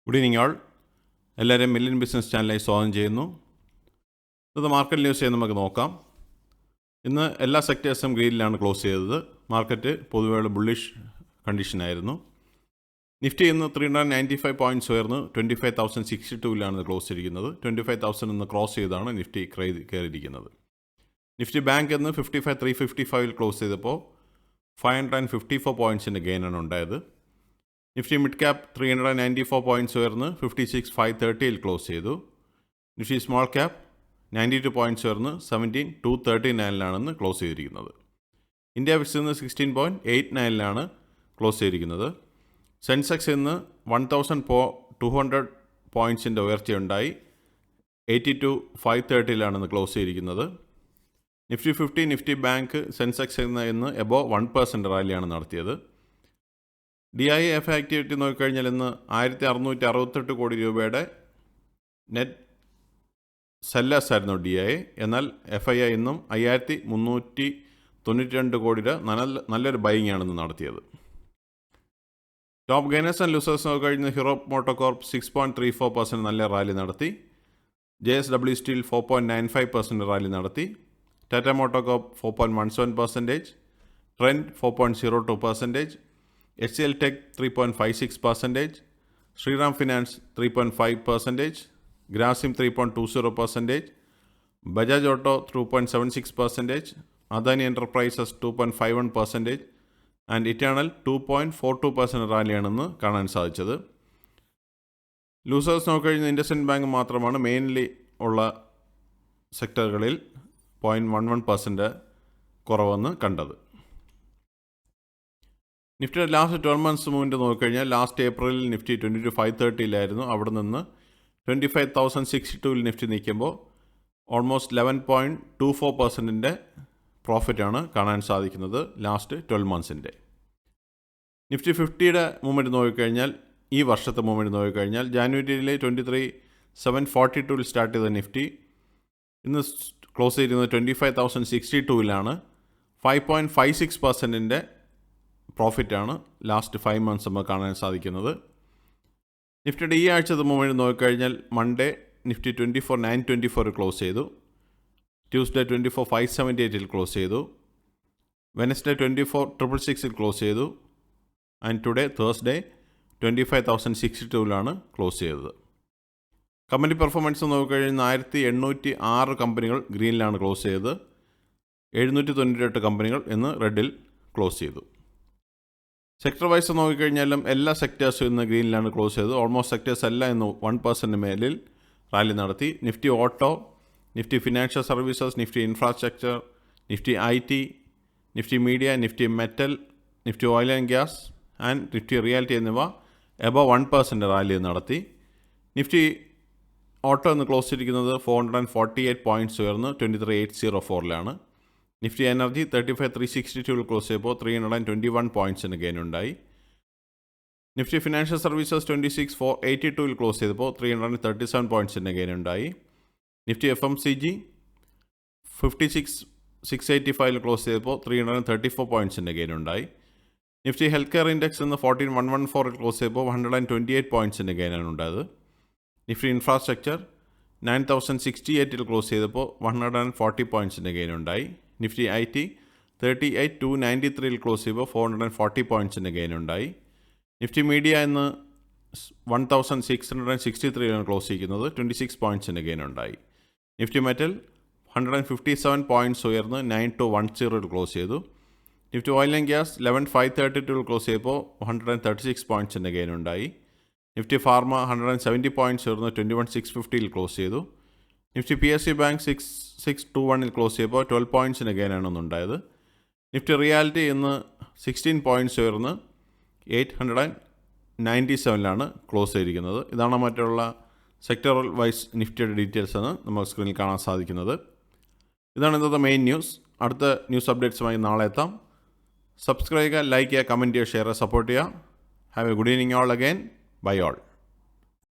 Good evening ആൾ. എല്ലാവരെയും million business ചാനലിലേക്ക് സ്വാഗതം ചെയ്യുന്നു. ഇന്നത്തെ മാർക്കറ്റ് ന്യൂസ് നമുക്ക് നോക്കാം. ഇന്ന് എല്ലാ സെക്ടേഴ്സും ഗ്രീനിലാണ് ക്ലോസ് ചെയ്തത്. മാർക്കറ്റ് പൊതുവെയുള്ള ബുള്ളിഷ് കണ്ടീഷനായിരുന്നു. നിഫ്റ്റി ഇന്ന് 395 പോയിൻറ്റ്സ് ഉയർന്ന് 25,062 ക്ലോസ് ചെയ്തിരിക്കുന്നത്. 25,000 ഇന്ന് ക്രോസ് ചെയ്താണ് നിഫ്റ്റി കയറിയിരിക്കുന്നത്. നിഫ്റ്റി ബാങ്ക് ഇന്ന് 55,355 ക്ലോസ് ചെയ്തപ്പോൾ 554 പോയിൻറ്റ്സിൻ്റെ ഗെയിനാണ് ഉണ്ടായത്. നിഫ്റ്റി മിഡ് ക്യാപ് 394 പോയിൻറ്റ്സ് ഉയർന്ന് 56,530 ക്ലോസ് ചെയ്തു. നിഫ്റ്റി സ്മോൾ ക്യാപ് 92 പോയിൻറ്റ്സ് ഉയർന്ന് 17,239 ക്ലോസ് ചെയ്തിരിക്കുന്നത്. ഇന്ത്യ വിക്സ് ഇന്ന് 16.89 ക്ലോസ് ചെയ്തിരിക്കുന്നത്. സെൻസെക്സ് ഇന്ന് 1,200 പോയിൻറ്റ്സിൻ്റെ ഉയർച്ചയുണ്ടായി 82,530 ക്ലോസ് ചെയ്തിരിക്കുന്നത്. നിഫ്റ്റി 50, നിഫ്റ്റി ബാങ്ക്, സെൻസെക്സ് ഇന്ന് എബോവ് 1% റാലിയാണ് നടത്തിയത്. DIF ആക്ടിവിറ്റി നോക്കിക്കഴിഞ്ഞാൽ ഇന്ന് 1,668 കോടി രൂപയുടെ നെറ്റ് സെല്ലേഴ്സ് ആയിരുന്നു DIA. എന്നാൽ FII ഇന്നും 5,392 കോടിയുടെ നല്ലൊരു ബൈയിങ് ആണെന്ന് നടത്തിയത്. ടോപ്പ് ഗെയിനേഴ്സ് ആൻഡ് ലൂസേഴ്സ് നോക്കിക്കഴിഞ്ഞാൽ ഹീറോ മോട്ടോകോർപ്പ് 6.34% നല്ല റാലി നടത്തി. JSW സ്റ്റീൽ 4.95% റാലി നടത്തി. Tata MotoCorp 4.17%, Trent 4.02%, HCL Tech 3.56%, Shriram finance 3.5%, Grasim 3.20%, Bajaj auto 2.76%, Adani enterprises 2.51% and Eternal 2.42% റാലിയാണെന്ന് കാണാൻ സാധിച്ചത്. ലൂസേഴ്സ് നോക്കിക്കഴിഞ്ഞാൽ ഇൻഡസ്ഇൻഡ് ബാങ്ക് മാത്രമാണ് മെയിൻലി ഉള്ള സെക്ടറുകളിൽ 0.11% കുറവെന്ന് കണ്ടത്. നിഫ്റ്റിയുടെ ലാസ്റ്റ് 12 months മൂവ്മെൻറ്റ് നോക്കിക്കഴിഞ്ഞാൽ ലാസ്റ്റ് ഏപ്രിലിൽ നിഫ്റ്റി 22,530 അവിടെ നിന്ന് 25,062 നിഫ്റ്റി നിൽക്കുമ്പോൾ ഓൾമോസ്റ്റ് 11.24% പ്രോഫിറ്റാണ് കാണാൻ സാധിക്കുന്നത് ലാസ്റ്റ് 12 months. നിഫ്റ്റി 50യുടെ മൂവ്മെൻറ്റ് നോക്കിക്കഴിഞ്ഞാൽ ഈ വർഷത്തെ മൂവ്മെൻറ്റ് നോക്കിക്കഴിഞ്ഞാൽ ജാനുവരിയിലെ 23,742 സ്റ്റാർട്ട് ചെയ്ത നിഫ്റ്റി ഇന്ന് ക്ലോസ് ചെയ്തിരുന്നത് 25,062 5.56% പ്രോഫിറ്റാണ് ലാസ്റ്റ് 5 months നമുക്ക് കാണാൻ സാധിക്കുന്നത്. നിഫ്റ്റിയുടെ ഈ ആഴ്ചത്തെ മൂവ്മെൻറ്റ് നോക്കിക്കഴിഞ്ഞാൽ മൺഡേ നിഫ്റ്റി 24,924 ക്ലോസ് ചെയ്തു. ട്യൂസ്ഡേ 24,578 ക്ലോസ് ചെയ്തു. വെനസ്ഡേ 24,666 ക്ലോസ് ചെയ്തു. ആൻഡ് ടുഡേ തേഴ്സ്ഡേ 25,062 ക്ലോസ് ചെയ്തത്. കമ്പനി പെർഫോമൻസ് നോക്കിക്കഴിഞ്ഞാൽ 1,806 കമ്പനികൾ ഗ്രീനിലാണ് ക്ലോസ് ചെയ്തത്. 798 കമ്പനികൾ ഇന്ന് റെഡിൽ ക്ലോസ് ചെയ്തു. സെക്ടർ വൈസ് നോക്കിക്കഴിഞ്ഞാലും എല്ലാ സെക്ടേഴ്സും ഇന്ന് ഗ്രീനിലാണ് ക്ലോസ് ചെയ്തത്. ഓൾമോസ്റ്റ് സെക്ടേഴ്സ് എല്ലാം ഇന്ന് 1% മേലിൽ റാലി നടത്തി. Nifty auto, Nifty financial services, Nifty infrastructure, Nifty IT, Nifty media, Nifty metal, Nifty oil and gas and Nifty reality എന്നിവ എബോവ് 1% റാലി നടത്തി. നിഫ്റ്റി ഓട്ടോ ഇന്ന് ക്ലോസ് ചെയ്തിരിക്കുന്നത് 448 പോയിൻറ്റ്സ് ഉയർന്ന് 23,804 നിഫ്റ്റി എനർജി 35,362 ക്ലോസ് ചെയ്തപ്പോൾ 321 പോയിൻറ്റ്സിന് ഗെയിൻ ഉണ്ടായി. Nifty financial services 26,482 close ചെയ്തപ്പോൾ 337 പോയിൻറ്റ്സിൻ്റെ gain ഉണ്ടായി. Nifty FMCG 56,685 close ചെയ്തപ്പോൾ 334 പോയിൻറ്റ്സിൻ്റെ ഗെയിൻ ഉണ്ടായി. നിഫ്റ്റി ഹെൽത്ത് കെയർ ഇൻഡെക്സ് ഇന്ന് 14,114 ക്ലോസ് ചെയ്തപ്പോൾ 128 പോയിൻറ്റ്സിൻ്റെ ഗെയിനാണ് ഉണ്ടായത്. നിഫ്റ്റി ഇൻഫ്രാസ്ട്രക്ചർ 9,068 ക്ലോസ് ചെയ്തപ്പോൾ 140 പോയിൻറ്റ്സിൻ്റെ ഗെയിൻ ഉണ്ടായി. നിഫ്റ്റി IT 38,293 ക്ലോസ് ചെയ്യുമ്പോൾ 440 പോയിൻറ്റ്സിൻ്റെ ഗെയിൻ ഉണ്ടായി. നിഫ്റ്റി മീഡിയ ഇന്ന് 1,663 ക്ലോസ് ചെയ്യുന്നത് 26 പോയിൻറ്റ്സിൻ്റെ ഗെയിൻ ഉണ്ടായി. നിഫ്റ്റി മെറ്റൽ 157 പോയിൻറ്റ്സ് ഉയർന്ന് 9210 ക്ലോസ് ചെയ്തു. Nifty oil and gas 11,532 close ചെയ്തപ്പോൾ 136 പോയിൻറ്റ്സിൻ്റെ ഗെയിൻ ഉണ്ടായി. നിഫ്റ്റി ഫാർമ 170 പോയിൻറ്റ്സ് ഉയർന്ന് 21,650 ക്ലോസ് ചെയ്തു. നിഫ്റ്റി PSU ബാങ്ക് 6,621 ക്ലോസ് ചെയ്തപ്പോൾ 12 പോയിൻറ്റ്സിൻ്റെ ഗെയിനാണ് ഉണ്ടായത്. നിഫ്റ്റി റിയാലിറ്റി ഇന്ന് 16 പോയിൻറ്റ്സ് ഉയർന്ന് 897 ക്ലോസ് ചെയ്തിരിക്കുന്നത്. ഇതാണ് മറ്റുള്ള സെക്ടറൽ വൈസ് നിഫ്റ്റിയുടെ ഡീറ്റെയിൽസ് എന്ന് നമുക്ക് സ്ക്രീനിൽ കാണാൻ സാധിക്കുന്നത്. ഇതാണ് ഇന്നത്തെ മെയിൻ ന്യൂസ്. അടുത്ത ന്യൂസ് അപ്ഡേറ്റ്സുമായി നാളെ എത്താം. സബ്സ്ക്രൈബ് ചെയ്യുക, ലൈക്ക് ചെയ്യുക, കമൻറ്റ് ചെയ്യുക, ഷെയർ ചെയ്യുക, സപ്പോർട്ട് ചെയ്യുക. Have a good evening all again. Bye all.